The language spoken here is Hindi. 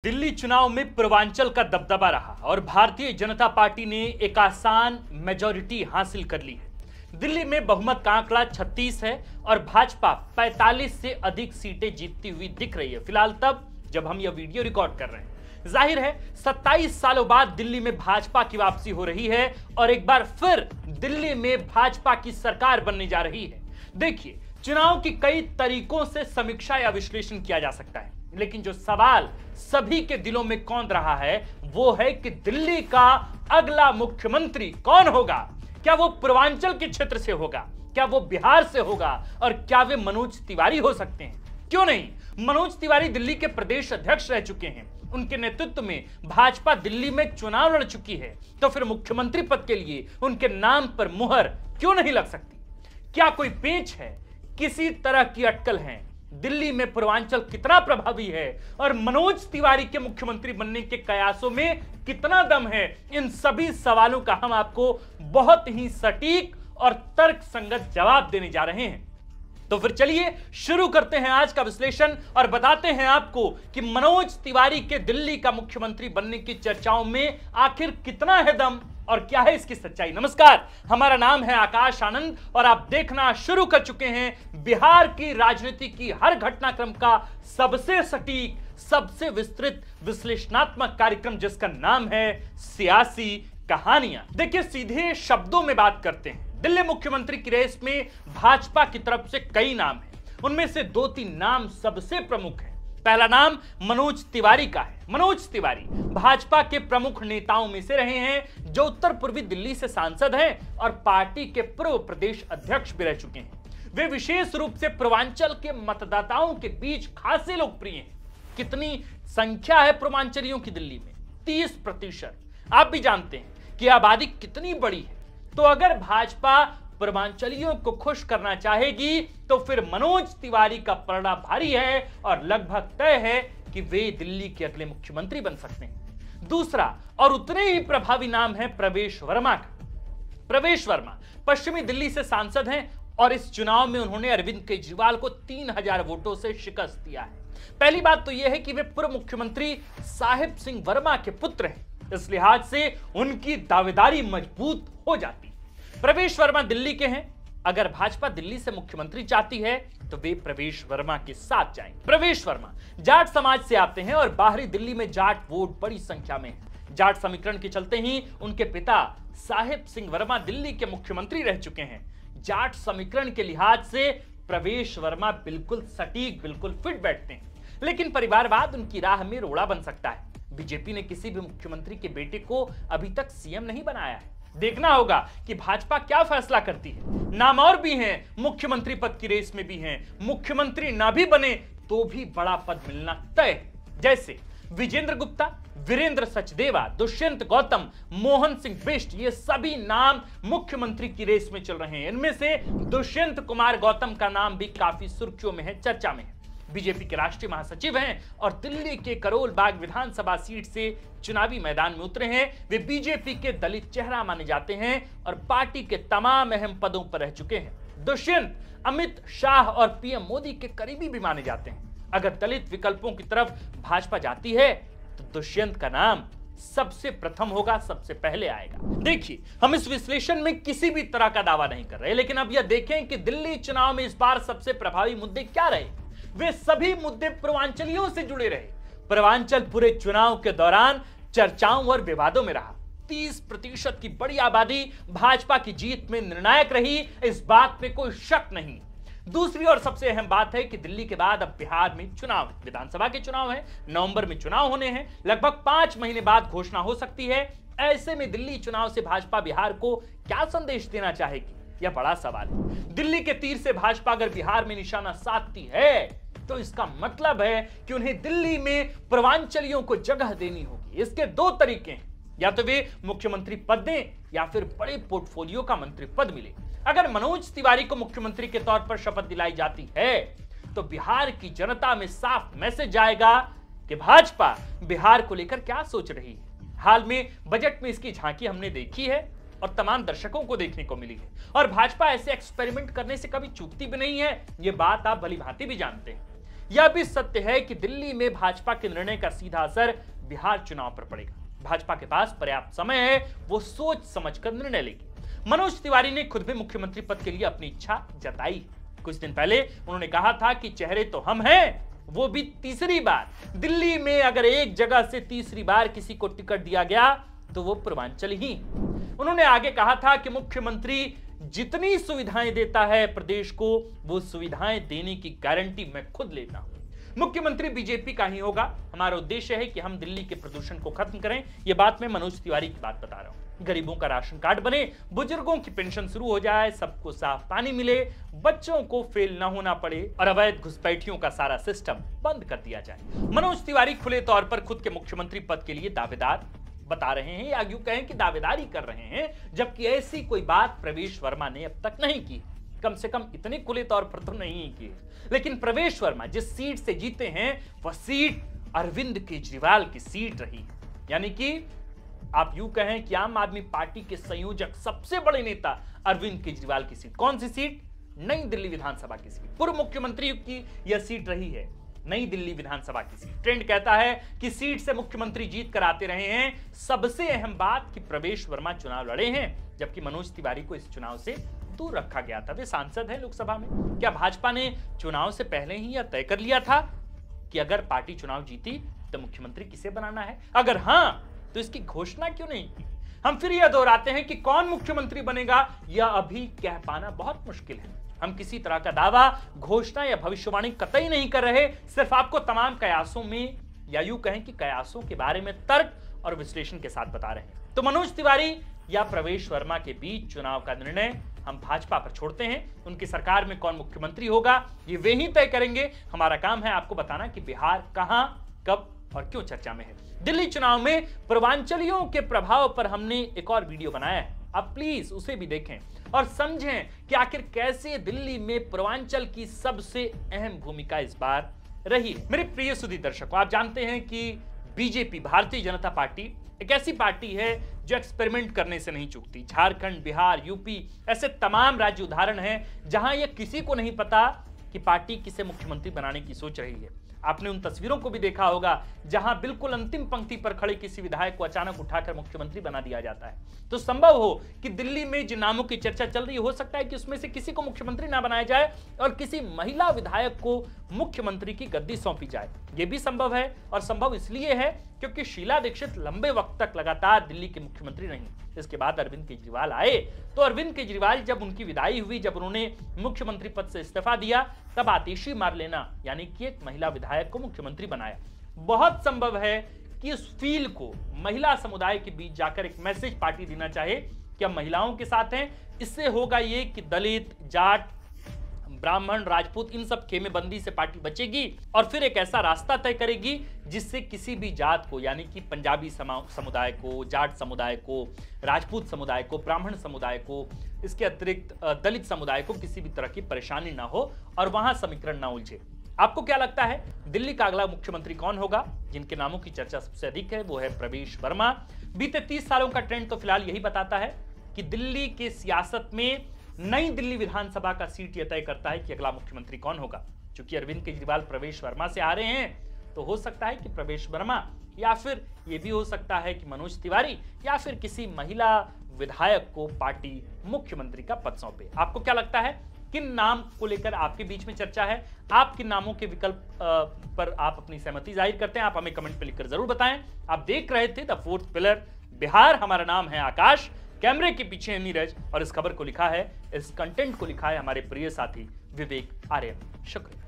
दिल्ली चुनाव में पूर्वांचल का दबदबा रहा और भारतीय जनता पार्टी ने एक आसान मेजॉरिटी हासिल कर ली है। दिल्ली में बहुमत का आंकड़ा 36 है और भाजपा 45 से अधिक सीटें जीतती हुई दिख रही है फिलहाल, तब जब हम यह वीडियो रिकॉर्ड कर रहे हैं। जाहिर है 27 सालों बाद दिल्ली में भाजपा की वापसी हो रही है और एक बार फिर दिल्ली में भाजपा की सरकार बनने जा रही है। देखिए, चुनाव की कई तरीकों से समीक्षा या विश्लेषण किया जा सकता है, लेकिन जो सवाल सभी के दिलों में कौंध रहा है वो है कि दिल्ली का अगला मुख्यमंत्री कौन होगा। क्या वो पूर्वांचल के क्षेत्र से होगा, क्या वो बिहार से होगा और क्या वे मनोज तिवारी हो सकते हैं? क्यों नहीं, मनोज तिवारी दिल्ली के प्रदेश अध्यक्ष रह चुके हैं, उनके नेतृत्व में भाजपा दिल्ली में चुनाव लड़ चुकी है, तो फिर मुख्यमंत्री पद के लिए उनके नाम पर मुहर क्यों नहीं लग सकती? क्या कोई पेंच है, किसी तरह की अटकल है? दिल्ली में पूर्वांचल कितना प्रभावी है और मनोज तिवारी के मुख्यमंत्री बनने के कयासों में कितना दम है? इन सभी सवालों का हम आपको बहुत ही सटीक और तर्कसंगत जवाब देने जा रहे हैं। तो फिर चलिए शुरू करते हैं आज का विश्लेषण और बताते हैं आपको कि मनोज तिवारी के दिल्ली का मुख्यमंत्री बनने की चर्चाओं में आखिर कितना है दम और क्या है इसकी सच्चाई। नमस्कार, हमारा नाम है आकाश आनंद और आप देखना शुरू कर चुके हैं बिहार की राजनीति की हर घटनाक्रम का सबसे सटीक, सबसे विस्तृत विश्लेषणात्मक कार्यक्रम, जिसका नाम है सियासी कहानियां। देखिए, सीधे शब्दों में बात करते हैं। दिल्ली मुख्यमंत्री की रेस में भाजपा की तरफ से कई नाम हैं, उनमें से 2-3 नाम सबसे प्रमुख हैं। पहला नाम मनोज तिवारी का है। मनोज तिवारी भाजपा के प्रमुख नेताओं में से रहे हैं, जो उत्तर पूर्वी दिल्ली से सांसद हैं और पार्टी के पूर्व प्रदेश अध्यक्ष भी रह चुके हैं। वे विशेष रूप से पूर्वांचल के मतदाताओं के बीच खासे लोकप्रिय हैं। कितनी संख्या है पूर्वांचलियों की दिल्ली में? 30%। आप भी जानते हैं कि आबादी कितनी बड़ी है, तो अगर भाजपा पूर्वांचलियों को खुश करना चाहेगी तो फिर मनोज तिवारी का पलड़ा भारी है और लगभग तय है कि वे दिल्ली के अगले मुख्यमंत्री बन सकते हैं। दूसरा और उतने ही प्रभावी नाम है प्रवेश वर्मा का। प्रवेश वर्मा पश्चिमी दिल्ली से सांसद हैं और इस चुनाव में उन्होंने अरविंद केजरीवाल को 3000 वोटों से शिकस्त दिया है। पहली बात तो यह है कि वे पूर्व मुख्यमंत्री साहिब सिंह वर्मा के पुत्र हैं, इस लिहाज से उनकी दावेदारी मजबूत हो जाती। प्रवेश वर्मा दिल्ली के हैं। अगर भाजपा दिल्ली से मुख्यमंत्री चाहती है तो वे प्रवेश वर्मा के साथ जाएंगे। प्रवेश वर्मा जाट समाज से आते हैं और बाहरी दिल्ली में जाट वोट बड़ी संख्या में है। जाट समीकरण के चलते ही उनके पिता साहिब सिंह वर्मा दिल्ली के मुख्यमंत्री रह चुके हैं। जाट समीकरण के लिहाज से प्रवेश वर्मा बिल्कुल सटीक, बिल्कुल फिट बैठते हैं, लेकिन परिवारवाद उनकी राह में रोड़ा बन सकता है। बीजेपी ने किसी भी मुख्यमंत्री के बेटे को अभी तक सीएम नहीं बनाया है। देखना होगा कि भाजपा क्या फैसला करती है। नाम और भी हैं, मुख्यमंत्री पद की रेस में भी हैं। मुख्यमंत्री ना भी बने तो भी बड़ा पद मिलना तय है, जैसे विजेंद्र गुप्ता, वीरेंद्र सचदेवा, दुष्यंत गौतम, मोहन सिंह बिष्ट, ये सभी नाम मुख्यमंत्री की रेस में चल रहे हैं। इनमें से दुष्यंत कुमार गौतम का नाम भी काफी सुर्खियों में है, चर्चा में है। बीजेपी के राष्ट्रीय महासचिव हैं और दिल्ली के करोल बाग विधानसभा सीट से चुनावी मैदान में उतरे हैं। वे बीजेपी के दलित चेहरा माने जाते हैं और पार्टी के तमाम अहम पदों पर रह चुके हैं। दुष्यंत अमित शाह और पीएम मोदी के करीबी भी माने जाते हैं। अगर दलित विकल्पों की तरफ भाजपा जाती है तो दुष्यंत का नाम सबसे प्रथम होगा, सबसे पहले आएगा। देखिए, हम इस विश्लेषण में किसी भी तरह का दावा नहीं कर रहे, लेकिन अब यह देखें कि दिल्ली चुनाव में इस बार सबसे प्रभावी मुद्दे क्या रहे। वे सभी मुद्दे पूर्वांचलियों से जुड़े रहे। पूर्वांचल पूरे चुनाव के दौरान चर्चाओं और विवादों में रहा। 30% की बड़ी आबादी भाजपा की जीत में निर्णायक रही, इस बात में कोई शक नहीं। दूसरी और सबसे अहम बात है कि दिल्ली के बाद अब बिहार में चुनाव है, विधानसभा के चुनाव है, नवंबर में चुनाव होने हैं, लगभग 5 महीने बाद घोषणा हो सकती है। ऐसे में दिल्ली चुनाव से भाजपा बिहार को क्या संदेश देना चाहेगी, यह बड़ा सवाल है। दिल्ली के तीर से भाजपा अगर बिहार में निशाना साधती है तो इसका मतलब है कि उन्हें दिल्ली में पूर्वांचलियों को जगह देनी होगी। इसके 2 तरीके हैं, या तो वे मुख्यमंत्री पद दें या फिर बड़े पोर्टफोलियो का मंत्री पद मिले। अगर मनोज तिवारी को मुख्यमंत्री के तौर पर शपथ दिलाई जाती है तो बिहार की जनता में साफ मैसेज जाएगा कि भाजपा बिहार को लेकर क्या सोच रही है। हाल में बजट में इसकी झांकी हमने देखी है और तमाम दर्शकों को देखने को मिली है, और भाजपा ऐसे एक्सपेरिमेंट करने से कभी चूकती भी नहीं है, यह बात आप भली भांति भी जानते हैं। यह भी सत्य है कि दिल्ली में भाजपा के निर्णय का सीधा असर बिहार चुनाव पर पड़ेगा। भाजपा के पास पर्याप्त समय है, वो सोच समझकर निर्णय लेगी। मनोज तिवारी ने खुद भी मुख्यमंत्री पद के लिए अपनी इच्छा जताई। कुछ दिन पहले उन्होंने कहा था कि चेहरे तो हम हैं, वो भी तीसरी बार। दिल्ली में अगर एक जगह से तीसरी बार किसी को टिकट दिया गया तो वो पूर्वांचल ही। उन्होंने आगे कहा था कि मुख्यमंत्री जितनी सुविधाएं देता है प्रदेश को, वो सुविधाएं देने की गारंटी मैं खुद लेता हूं। मुख्यमंत्री बीजेपी का ही होगा। हमारा उद्देश्य है कि हम दिल्ली के प्रदूषण को खत्म करें। यह बात मैं मनोज तिवारी की बात बता रहा हूं। गरीबों का राशन कार्ड बने, बुजुर्गों की पेंशन शुरू हो जाए, सबको साफ पानी मिले, बच्चों को फेल ना होना पड़े और अवैध घुसपैठियों का सारा सिस्टम बंद कर दिया जाए। मनोज तिवारी खुले तौर पर खुद के मुख्यमंत्री पद के लिए दावेदार बता रहे हैं, या यूं कहें कि दावेदारी कर रहे हैं, जबकि ऐसी कोई बात प्रवेश वर्मा ने अब तक नहीं की। कम से कम इतने खुले तौर पर तो नहीं की। लेकिन प्रवेश वर्मा जिस सीट से जीते हैं वह सीट अरविंद केजरीवाल की सीट रही। यानी कि आप यूं कहें कि आम आदमी पार्टी के संयोजक सबसे बड़े नेता अरविंद केजरीवाल की सीट। कौन सी सीट? नई दिल्ली विधानसभा की सीट। पूर्व मुख्यमंत्री की यह सीट रही है, नई दिल्ली विधानसभा की सीट। ट्रेंड कहता है कि सीट से मुख्यमंत्री जीत कर आते रहे हैं। सबसे अहम बात कि प्रवेश वर्मा चुनाव लड़े हैं, जबकि मनोज तिवारी को इस चुनाव से दूर रखा गया था। वे सांसद हैं लोकसभा में। क्या भाजपा ने चुनाव से पहले ही यह तय कर लिया था कि अगर पार्टी चुनाव जीती तो मुख्यमंत्री किसे बनाना है? अगर हां, तो इसकी घोषणा क्यों नहीं की? हम फिर यह दोहराते हैं कि कौन मुख्यमंत्री बनेगा यह अभी कह पाना बहुत मुश्किल है। हम किसी तरह का दावा, घोषणा या भविष्यवाणी कतई नहीं कर रहे, सिर्फ आपको तमाम कयासों में, या यूं कहें कि कयासों के बारे में तर्क और विश्लेषण के साथ बता रहे हैं। तो मनोज तिवारी या प्रवेश वर्मा के बीच चुनाव का निर्णय हम भाजपा पर छोड़ते हैं। उनकी सरकार में कौन मुख्यमंत्री होगा ये वे ही तय करेंगे। हमारा काम है आपको बताना कि बिहार कहां, कब और क्यों चर्चा में है। दिल्ली चुनाव में पूर्वांचलियों के प्रभाव पर हमने एक और वीडियो बनाया है, आप प्लीज उसे भी देखें और समझें कि आखिर कैसे दिल्ली में पूर्वांचल की सबसे अहम भूमिका इस बार रही है। मेरे प्रिय सुधी दर्शकों, आप जानते हैं कि बीजेपी, भारतीय जनता पार्टी, एक ऐसी पार्टी है जो एक्सपेरिमेंट करने से नहीं चूकती। झारखंड, बिहार, यूपी ऐसे तमाम राज्य उदाहरण हैं जहां यह किसी को नहीं पता कि पार्टी किसे मुख्यमंत्री बनाने की सोच रही है। आपने उन तस्वीरों को भी देखा होगा जहां बिल्कुल अंतिम पंक्ति पर खड़े किसी विधायक को अचानक उठाकर मुख्यमंत्री बना दिया जाता है। तो संभव हो कि दिल्ली में जिन नामों की चर्चा चल रही हो सकता है कि उसमें से किसी को मुख्यमंत्री ना बनाया जाए और किसी महिला विधायक को मुख्यमंत्री की गद्दी सौंपी जाए। यह भी संभव है, और संभव इसलिए है क्योंकि शीला दीक्षित लंबे वक्त तक लगातार दिल्ली के मुख्यमंत्री रही। इसके बाद अरविंद केजरीवाल आए, तो अरविंद केजरीवाल जब उनकी विदाई हुई, जब उन्होंने मुख्यमंत्री पद से इस्तीफा दिया, तब आतिशी मार लेना यानी कि एक महिला विधायक को मुख्यमंत्री बनाया। बहुत संभव है कि इस फील को महिला समुदाय के बीच जाकर एक मैसेज पार्टी देना चाहे कि हम महिलाओं के साथ हैं। इससे होगा ये कि दलित, जाट, ब्राह्मण, राजपूत, इन सब खेमेबंदी से पार्टी बचेगी और फिर एक ऐसा रास्ता तय करेगी जिससे किसी भी जात को, यानी कि पंजाबी समुदाय को, जाट समुदाय को, राजपूत समुदाय को, ब्राह्मण समुदाय को, इसके अतिरिक्त दलित समुदाय को किसी भी तरह की परेशानी ना हो और वहां समीकरण ना उलझे। आपको क्या लगता है दिल्ली का अगला मुख्यमंत्री कौन होगा? जिनके नामों की चर्चा सबसे अधिक है वो है प्रवेश वर्मा। बीते 30 सालों का ट्रेंड तो फिलहाल यही बताता है कि दिल्ली के सियासत में नई दिल्ली विधानसभा का सीट यह तय करता है कि अगला मुख्यमंत्री कौन होगा। चूंकि अरविंद केजरीवाल प्रवेश वर्मा से आ रहे हैं, तो हो सकता है कि प्रवेश वर्मा, या फिर यह भी हो सकता है कि मनोज तिवारी, या फिर किसी महिला विधायक को पार्टी मुख्यमंत्री का पद सौंपे। आपको क्या लगता है किन नाम को लेकर आपके बीच में चर्चा है? आप किन नामों के विकल्प पर आप अपनी सहमति जाहिर करते हैं? आप हमें कमेंट पे लिखकर जरूर बताएं। आप देख रहे थे द फोर्थ पिलर बिहार। हमारा नाम है आकाश, कैमरे के पीछे है नीरज, और इस खबर को लिखा है, इस कंटेंट को लिखा है हमारे प्रिय साथी विवेक आर्यन। शुक्रिया।